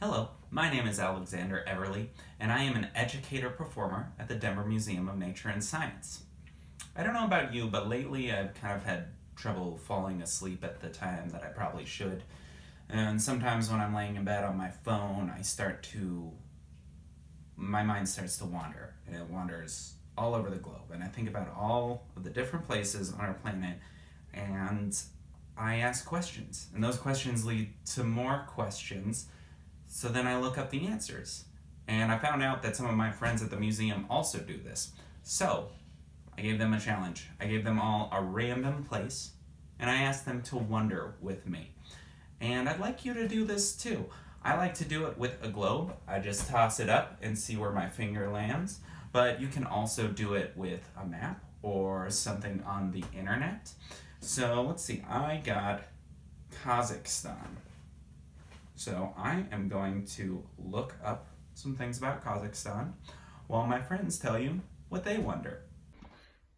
Hello, my name is Alexander Everly, and I am an educator performer at the Denver Museum of Nature and Science. I don't know about you, but lately I've kind of had trouble falling asleep at the time that I probably should. And sometimes when I'm laying in bed on my phone, my mind starts to wander, and it wanders all over the globe. And I think about all of the different places on our planet, and I ask questions. And those questions lead to more questions, so then I look up the answers. And I found out that some of my friends at the museum also do this. So I gave them a challenge. I gave them all a random place, and I asked them to wonder with me. And I'd like you to do this too. I like to do it with a globe. I just toss it up and see where my finger lands. But you can also do it with a map or something on the internet. So let's see, I got Kazakhstan. So I am going to look up some things about Kazakhstan while my friends tell you what they wonder.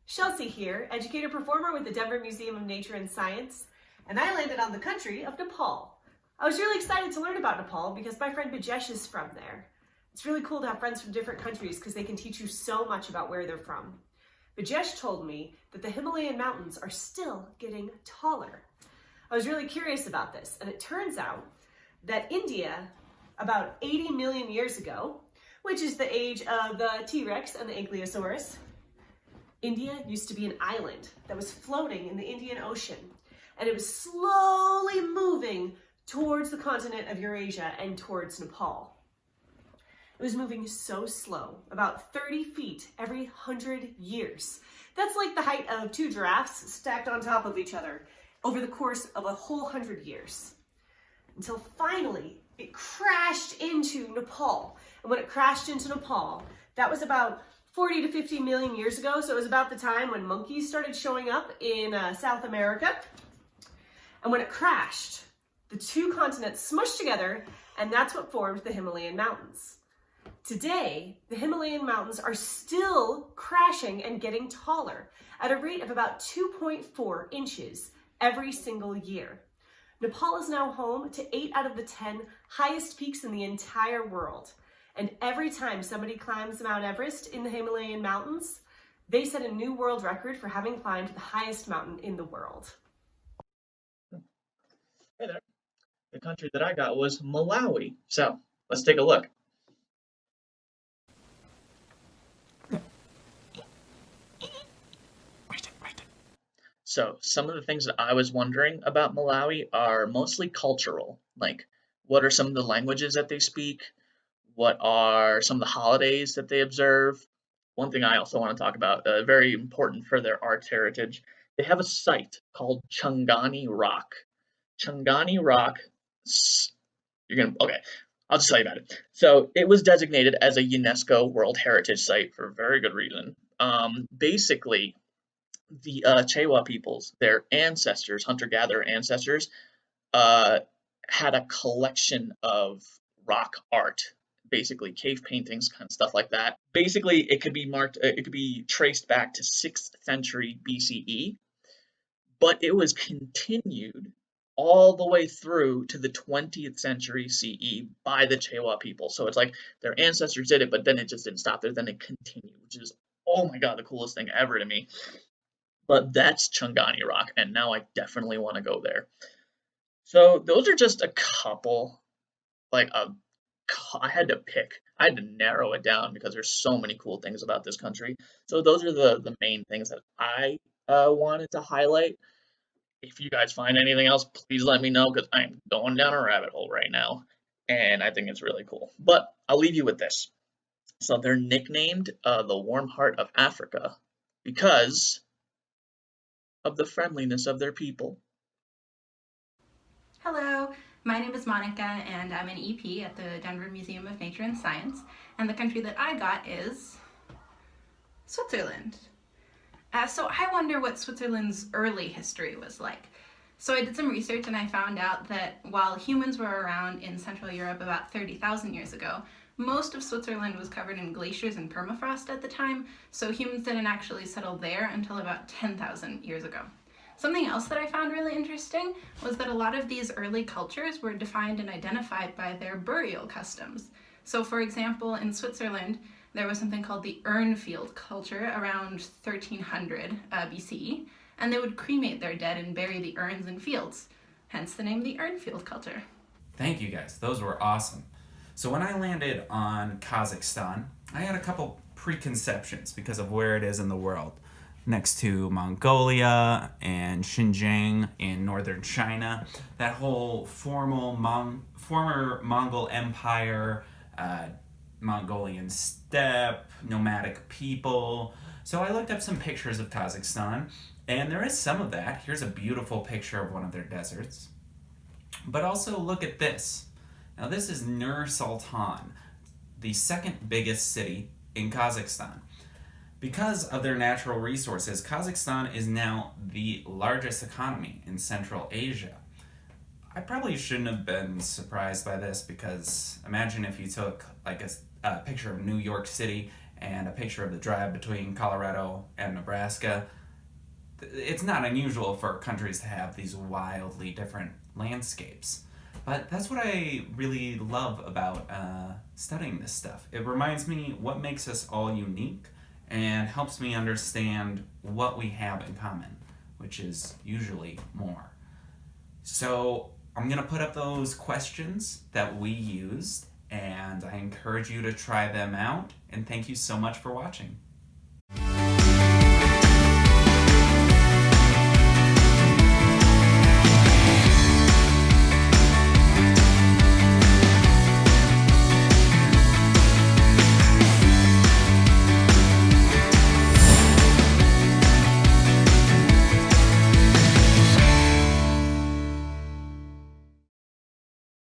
Chelsea here, educator performer with the Denver Museum of Nature and Science, and I landed on the country of Nepal. I was really excited to learn about Nepal because my friend Bajesh is from there. It's really cool to have friends from different countries because they can teach you so much about where they're from. Bajesh told me that the Himalayan mountains are still getting taller. I was really curious about this, and it turns out that India, about 80 million years ago, which is the age of the T-Rex and the Ankylosaurus, India used to be an island that was floating in the Indian Ocean, and it was slowly moving towards the continent of Eurasia and towards Nepal. It was moving so slow, about 30 feet every 100 years. That's like the height of two giraffes stacked on top of each other over the course of a whole 100 years. Until finally it crashed into Nepal. And when it crashed into Nepal, that was about 40 to 50 million years ago. So it was about the time when monkeys started showing up in South America. And when it crashed, the two continents smushed together, and that's what formed the Himalayan mountains. Today, the Himalayan mountains are still crashing and getting taller at a rate of about 2.4 inches every single year. Nepal is now home to 8 out of the 10 highest peaks in the entire world. And every time somebody climbs Mount Everest in the Himalayan mountains, they set a new world record for having climbed the highest mountain in the world. Hey there. The country that I got was Malawi. So let's take a look. So some of the things that I was wondering about Malawi are mostly cultural. Like, what are some of the languages that they speak? What are some of the holidays that they observe? One thing I also want to talk about, very important for their arts heritage, they have a site called Changani Rock. Changani Rock, okay, I'll just tell you about it. So it was designated as a UNESCO World Heritage Site for a very good reason. Basically, the Chewa peoples, their ancestors, hunter-gatherer ancestors, had a collection of rock art, basically cave paintings, kind of stuff like that. Basically, it could be traced back to 6th century BCE, but it was continued all the way through to the 20th century CE by the Chewa people. So it's like their ancestors did it, but then it just didn't stop there. Then it continued, which is, oh my God, the coolest thing ever to me. But that's Changani Rock, and now I definitely want to go there. So those are just a couple, I had to pick. I had to narrow it down because there's so many cool things about this country. So those are the main things that I wanted to highlight. If you guys find anything else, please let me know because I'm going down a rabbit hole right now, and I think it's really cool. But I'll leave you with this. So they're nicknamed the Warm Heart of Africa because of the friendliness of their people. Hello, my name is Monica and I'm an EP at the Denver Museum of Nature and Science, and the country that I got is Switzerland. So I wonder what Switzerland's early history was like. So I did some research and I found out that while humans were around in Central Europe about 30,000 years ago, most of Switzerland was covered in glaciers and permafrost at the time, so humans didn't actually settle there until about 10,000 years ago. Something else that I found really interesting was that a lot of these early cultures were defined and identified by their burial customs. So for example, in Switzerland, there was something called the Urnfield culture around 1300 BCE, and they would cremate their dead and bury the urns in fields, hence the name the Urnfield culture. Thank you guys, those were awesome. So when I landed on Kazakhstan, I had a couple preconceptions because of where it is in the world. Next to Mongolia and Xinjiang in northern China, that whole former Mongol Empire, Mongolian steppe, nomadic people. So I looked up some pictures of Kazakhstan, and there is some of that. Here's a beautiful picture of one of their deserts. But also look at this. Now this is Nur Sultan, the second biggest city in Kazakhstan. Because of their natural resources, Kazakhstan is now the largest economy in Central Asia. I probably shouldn't have been surprised by this because imagine if you took like a picture of New York City and a picture of the drive between Colorado and Nebraska. It's not unusual for countries to have these wildly different landscapes. But that's what I really love about studying this stuff. It reminds me what makes us all unique and helps me understand what we have in common, which is usually more. So I'm gonna put up those questions that we used, and I encourage you to try them out, and thank you so much for watching.